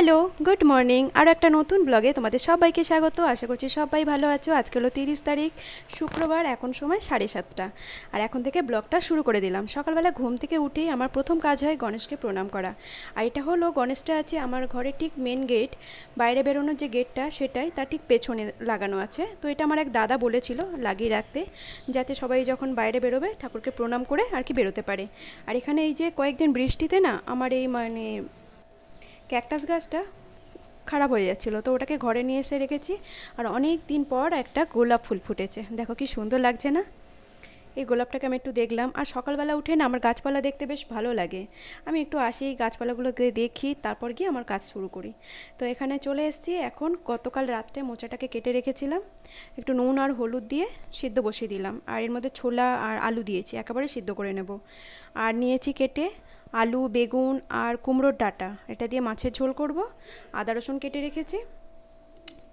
Hello, good morning. আরও একটা নতুন ব্লগে তোমাদের সবাইকে স্বাগত। আশা করছি সবাই ভালো আছো। আজকে হলো 30 তারিখ, শুক্রবার। এখন সময় 7:30। আর এখন থেকে ব্লগটা শুরু করে দিলাম। সকালবেলা ঘুম থেকে উঠেই আমার প্রথম কাজ হয় গণেশকে প্রণাম করা। আর এটা হলো, গণেশটা আছে আমার ঘরের ঠিক মেন গেট, বাইরে বেরোনোর যে গেটটা সেটাই তার ঠিক পেছনে লাগানো আছে। তো এটা আমার এক দাদা বলেছিল লাগিয়ে রাখতে, যাতে সবাই যখন বাইরে বেরোবে ঠাকুরকে প্রণাম করে আর কি বেরোতে পারে। আর এখানে এই যে কয়েকদিন বৃষ্টিতে না আমার এই ক্যাকটাস গাছটা খারাপ হয়ে যাচ্ছিলো, তো ওটাকে ঘরে নিয়ে এসে রেখেছি। আর অনেক দিন পর একটা গোলাপ ফুল ফুটেছে, দেখো কি সুন্দর লাগছে না। এই গোলাপটাকে আমি একটু দেখলাম। আর সকালবেলা উঠে না আমার গাছপালা দেখতে বেশ ভালো লাগে। আমি একটু আসি, গাছপালাগুলোকে দেখি, তারপর গিয়ে আমার কাজ শুরু করি। তো এখানে চলে এসেছি। এখন গতকাল রাত্রে মোচাটাকে কেটে রেখেছিলাম, একটু নুন আর হলুদ দিয়ে সিদ্ধ বসিয়ে দিলাম। আর এর মধ্যে ছোলা আর আলু দিয়েছি, একেবারে সিদ্ধ করে নেব। আর নিয়েছি কেটে আলু, বেগুন আর কুমড়োর ডাঁটা, এটা দিয়ে মাছের ঝোল করব। আদা রসুন কেটে রেখেছি,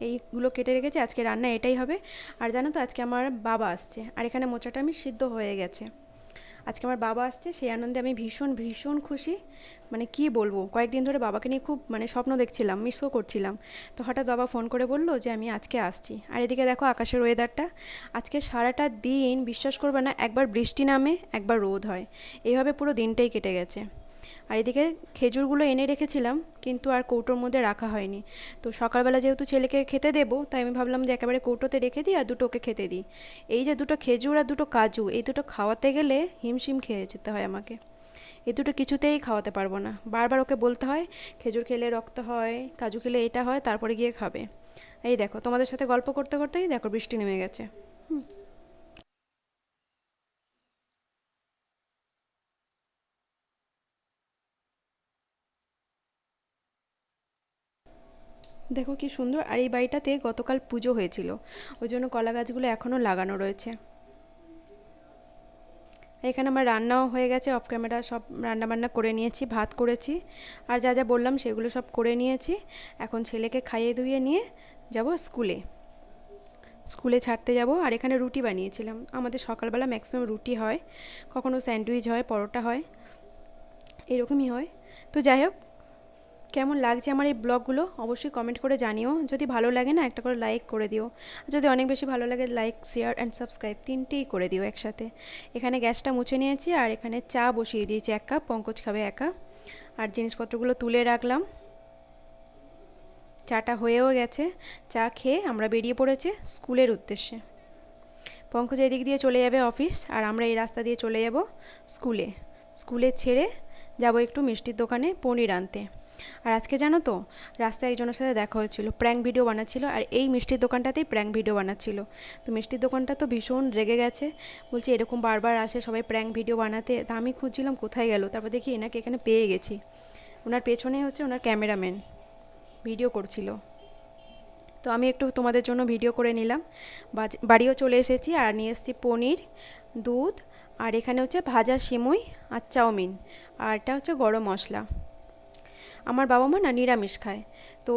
এইগুলো কেটে রেখেছি। আজকে রান্না এটাই হবে। আর জানো তো আজকে আমার বাবা আসছে, আর এখানে মোচাটা আমি সিদ্ধ হয়ে গেছে। আজকে আমার বাবা আসছে, সেই আনন্দে আমি ভীষণ ভীষণ খুশি। মানে কি বলবো, কয়েকদিন ধরে বাবাকে নিয়ে খুব স্বপ্ন দেখছিলাম, মিসও করছিলাম। তো হঠাৎ বাবা ফোন করে বললো যে আমি আজকে আসছি। আর এদিকে দেখো আকাশের ওয়েদারটা, আজকে সারাটা দিন বিশ্বাস করবে না, একবার বৃষ্টি নামে একবার রোদ হয়, এইভাবে পুরো দিনটাই কেটে গেছে। আর এদিকে খেজুরগুলো এনে রেখেছিলাম, কিন্তু আর কৌটোর মধ্যে রাখা হয়নি। তো সকালবেলা যেহেতু ছেলেকে খেতে দেবো, তাই আমি ভাবলাম যে একেবারে কৌটোতে রেখে দিই আর দুটো ওকে খেতে দিই। এই যে দুটো খেজুর আর দুটো কাজু, এই দুটো খাওয়াতে গেলে হিমশিম খেয়ে যেতে হয় আমাকে। এই দুটো কিছুতেই খাওয়াতে পারবো না, বারবার ওকে বলতে হয় খেজুর খেলে রক্ত হয়, কাজু খেলে এটা হয়, তারপরে গিয়ে খাবে। এই দেখো তোমাদের সাথে গল্প করতে করতেই দেখো বৃষ্টি নেমে গেছে। দেখো কি সুন্দর। আর এই বাড়িটাতে গতকাল পুজো হয়েছিল, ওই জন্য কলা গাছগুলো এখনও লাগানো রয়েছে। এখানে আমার রান্নাও হয়ে গেছে, অফ ক্যামেরা সব রান্না বান্না করে নিয়েছি, ভাত করেছি আর যা যা বললাম সেগুলো সব করে নিয়েছি। এখন ছেলেকে খাইয়ে ধুইয়ে নিয়ে যাব স্কুলে, স্কুলে ছাড়তে যাব। আর এখানে রুটি বানিয়েছিলাম, আমাদের সকালবেলা ম্যাক্সিমাম রুটি হয়, কখনো স্যান্ডউইচ হয়, পরোটা হয়, এরকমই হয়। তো যাই হোক, কেমন লাগছে আমার এই ব্লগগুলো অবশ্যই কমেন্ট করে জানিও। যদি ভালো লাগে না একটা করে লাইক করে দিও, যদি অনেক বেশি ভালো লাগে লাইক, শেয়ার অ্যান্ড সাবস্ক্রাইব তিনটেই করে দিও একসাথে। এখানে গ্যাসটা মুছে নিয়েছি আর এখানে চা বসিয়ে দিয়েছি 1 কাপ, পঙ্কজ খাবে একা। আর জিনিসপত্রগুলো তুলে রাখলাম, চাটা হয়েও গেছে। চা খেয়ে আমরা বেরিয়ে পড়েছি স্কুলের উদ্দেশ্যে। পঙ্কজ এদিক দিয়ে চলে যাবে অফিস, আর আমরা এই রাস্তা দিয়ে চলে যাব স্কুলে। স্কুলে ছেড়ে যাব একটু মিষ্টির দোকানে পনির আনতে। আর আজকে জানো তো, রাস্তায় একজনের সাথে দেখা হয়েছিল, প্র্যাঙ্ক ভিডিও বানাচ্ছিল, আর এই মিষ্টির দোকানটাতেই প্র্যাঙ্ক ভিডিও বানাচ্ছিল। তো মিষ্টির দোকানটা তো ভীষণ রেগে গেছে, বলছে এরকম বারবার আসে সবাই প্র্যাঙ্ক ভিডিও বানাতে। তা আমি খুঁজছিলাম কোথায় গেল, তারপর দেখি এনাকে এখানে পেয়ে গেছি। ওনার পেছনেই হচ্ছে ওনার ক্যামেরাম্যান, ভিডিও করছিল। তো আমি একটু তোমাদের জন্য ভিডিও করে নিলাম। বাড়িও চলে এসেছি আর নিয়ে এসেছি পনির, দুধ, আর এখানে হচ্ছে ভাজা সিমুই আর চাউমিন, আর এটা হচ্ছে গরম মশলা। আমার বাবা মা না নিরামিষ খায়, তো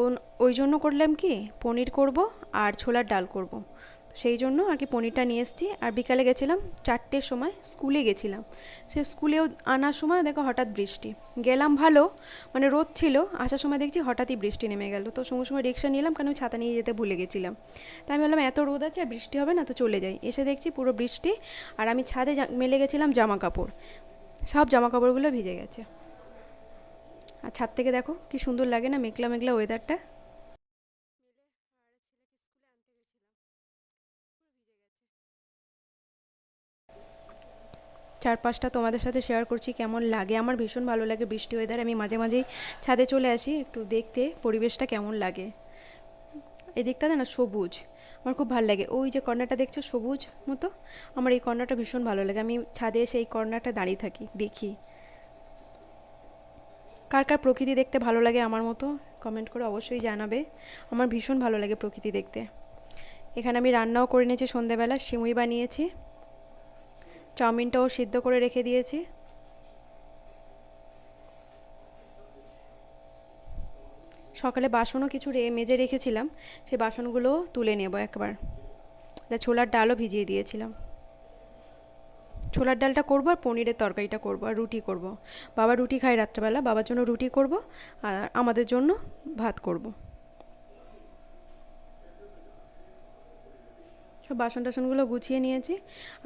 ওই জন্য করলাম কি পনির করব আর ছোলার ডাল করব। সেই জন্য আর কি পনিরটা নিয়ে এসেছি। আর বিকালে গেছিলাম 4টের সময়, স্কুলে গেছিলাম। সে স্কুলেও আনার সময় দেখো হঠাৎ বৃষ্টি, গেলাম ভালো, রোদ ছিল, আসার সময় দেখছি হঠাৎই বৃষ্টি নেমে গেল। তো সঙ্গে সঙ্গে রিক্সা নিলাম, কারণ ছাতা নিয়ে যেতে ভুলে গেছিলাম। তাই আমি বললাম এত রোদ আছে আর বৃষ্টি হবে না, তো চলে যাই। এসে দেখছি পুরো বৃষ্টি, আর আমি ছাদে মেলে গেছিলাম জামা কাপড়, সব জামা কাপড়গুলো ভিজে গেছে। আর ছাদ থেকে দেখো কি সুন্দর লাগে না মেঘলা মেঘলা ওয়েদারটা। চারপাশটা তোমাদের সাথে শেয়ার করছি, কেমন লাগে আমার ভীষণ ভালো লাগে বৃষ্টি ওয়েদার। আমি মাঝে মাঝেই ছাদে চলে আসি একটু দেখতে পরিবেশটা কেমন লাগে। এদিকটাতে না সবুজ, আমার খুব ভালো লাগে। ওই যে কর্নারটা দেখছো সবুজ মতো, আমার এই কর্নারটা ভীষণ ভালো লাগে। আমি ছাদে এসে এই কর্নারটা দাঁড়িয়ে থাকি, দেখি। কার কার প্রকৃতি দেখতে ভালো লাগে আমার মতো, কমেন্ট করে অবশ্যই জানাবে। আমার ভীষণ ভালো লাগে প্রকৃতি দেখতে। এখানে আমি রান্নাও করে নিয়েছি, সন্ধেবেলা সিমুই বানিয়েছি, চাউমিনটাও সিদ্ধ করে রেখে দিয়েছি। সকালে বাসনও কিছু মেজে রেখেছিলাম, সেই বাসনগুলো তুলে নেব একবার। ছোলার ডালও ভিজিয়ে দিয়েছিলাম। ছোলার ডালটা করবো আর পনিরের তরকারিটা করবো আর রুটি করব। বাবা রুটি খায় রাত্রেবেলা, বাবার জন্য রুটি করব আর আমাদের জন্য ভাত করব। সব বাসন টাসনগুলো গুছিয়ে নিয়েছি।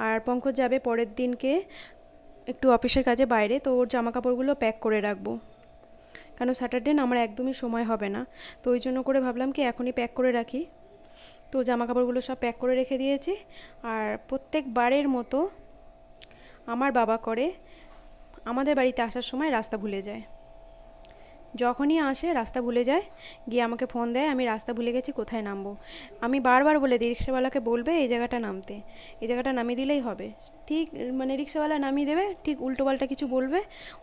আর পঙ্কজ যাবে পরের দিনকে একটু অফিসের কাজে বাইরে, তো ওর জামা কাপড়গুলো প্যাক করে রাখবো, কেন স্যাটারডে না আমার একদমই সময় হবে না। তো ওই জন্য করে ভাবলাম কি এখনই প্যাক করে রাখি। তো জামা কাপড়গুলো সব প্যাক করে রেখে দিয়েছি। আর প্রত্যেকবারের মতো আমার বাবা করে আমাদের বাড়িতে আসার সময় রাস্তা ভুলে যায়। যখনই আসে রাস্তা ভুলে যায়, গিয়ে আমাকে ফোন দেয় আমি রাস্তা ভুলে গেছি, কোথায় নামবো। আমি বারবার বলে দিই রিক্সাওয়ালাকে বলবে এই জায়গাটা নামতে, এই জায়গাটা নামিয়ে দিলেই হবে। ঠিক মানে রিক্সাওয়ালা নামিয়ে দেবে, ঠিক উল্টো পাল্টা কিছু বলবে,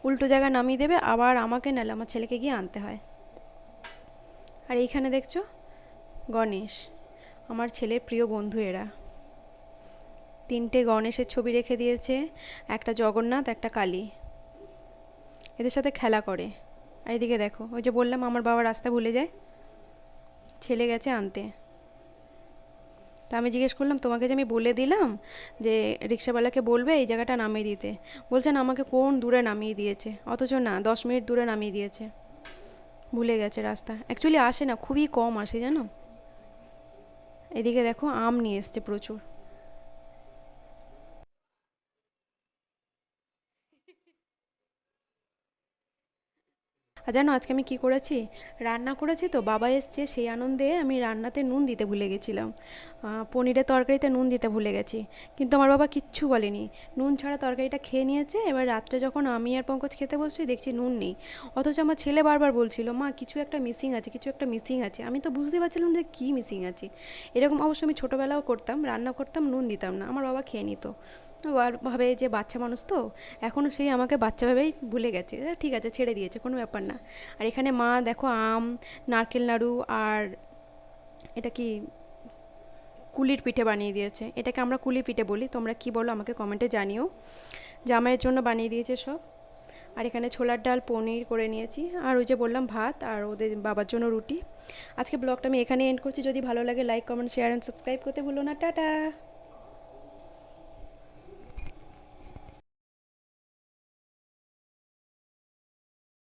উল্টো জায়গা নামিয়ে দেবে, আবার আমাকে নাহলে আমার ছেলেকে গিয়ে আনতে হয়। আর এইখানে দেখছো গণেশ, আমার ছেলের প্রিয় বন্ধু এরা। তিনটে গণেশের ছবি রেখে দিয়েছে, একটা জগন্নাথ একটা কালী, এদের সাথে খেলা করে। আর এদিকে দেখো, ওই যে বললাম আমার বাবা রাস্তা ভুলে যায়, ছেলে গেছে আনতে। তা আমি জিজ্ঞেস করলাম তোমাকে যে আমি বলে দিলাম যে রিক্সাওয়ালাকে বলবে এই জায়গাটা নামিয়ে দিতে, বলছেন আমাকে কোন দূরে নামিয়ে দিয়েছে, অথচ না 10 মিনিট দূরে নামিয়ে দিয়েছে। ভুলে গেছে রাস্তা, অ্যাকচুয়ালি আসে না, খুবই কম আসে জানো। এদিকে দেখো আম নিয়ে এসছে প্রচুর। আর জানো আজকে আমি কি করেছি, রান্না করেছি, তো বাবা এসছে সেই আনন্দে আমি রান্নাতে নুন দিতে ভুলে গেছিলাম। পনিরের তরকারিতে নুন দিতে ভুলে গেছি, কিন্তু আমার বাবা কিচ্ছু বলেনি, নুন ছাড়া তরকারিটা খেয়ে নিয়েছে। এবার রাত্রে যখন আমি আর পঙ্কজ খেতে বসছি দেখছি নুন নেই, অথচ আমার ছেলে বারবার বলছিল মা কিছু একটা মিসিং আছে, কিছু একটা মিসিং আছে। আমি তো বুঝতে পারছিলাম যে কী মিসিং আছে। এরকম অবশ্য আমি ছোটোবেলাও করতাম, রান্না করতাম নুন দিতাম না, আমার বাবা খেয়ে নিত। আর ভাবে যে বাচ্চা মানুষ তো, এখনও সেই আমাকে বাচ্চা ভেবেই ভুলে গেছে। ঠিক আছে ছেড়ে দিয়েছে, কোনো ব্যাপার না। আর এখানে মা দেখো আম, নারকেল নাড়ু আর এটা কি কুলির পিঠে বানিয়ে দিয়েছে। এটাকে আমরা কুলি পিঠে বলি, তোমরা কি বলো আমাকে কমেন্টে জানিও। জামাইয়ের জন্য বানিয়ে দিয়েছে সব। আর এখানে ছোলার ডাল পনির করে নিয়েছি, আর ওই যে বললাম ভাত, আর ওদের বাবার জন্য রুটি। আজকে ব্লগটা আমি এখানে এন্ড করছি। যদি ভালো লাগে like comment share and subscribe করতে ভুলো না। টাটা।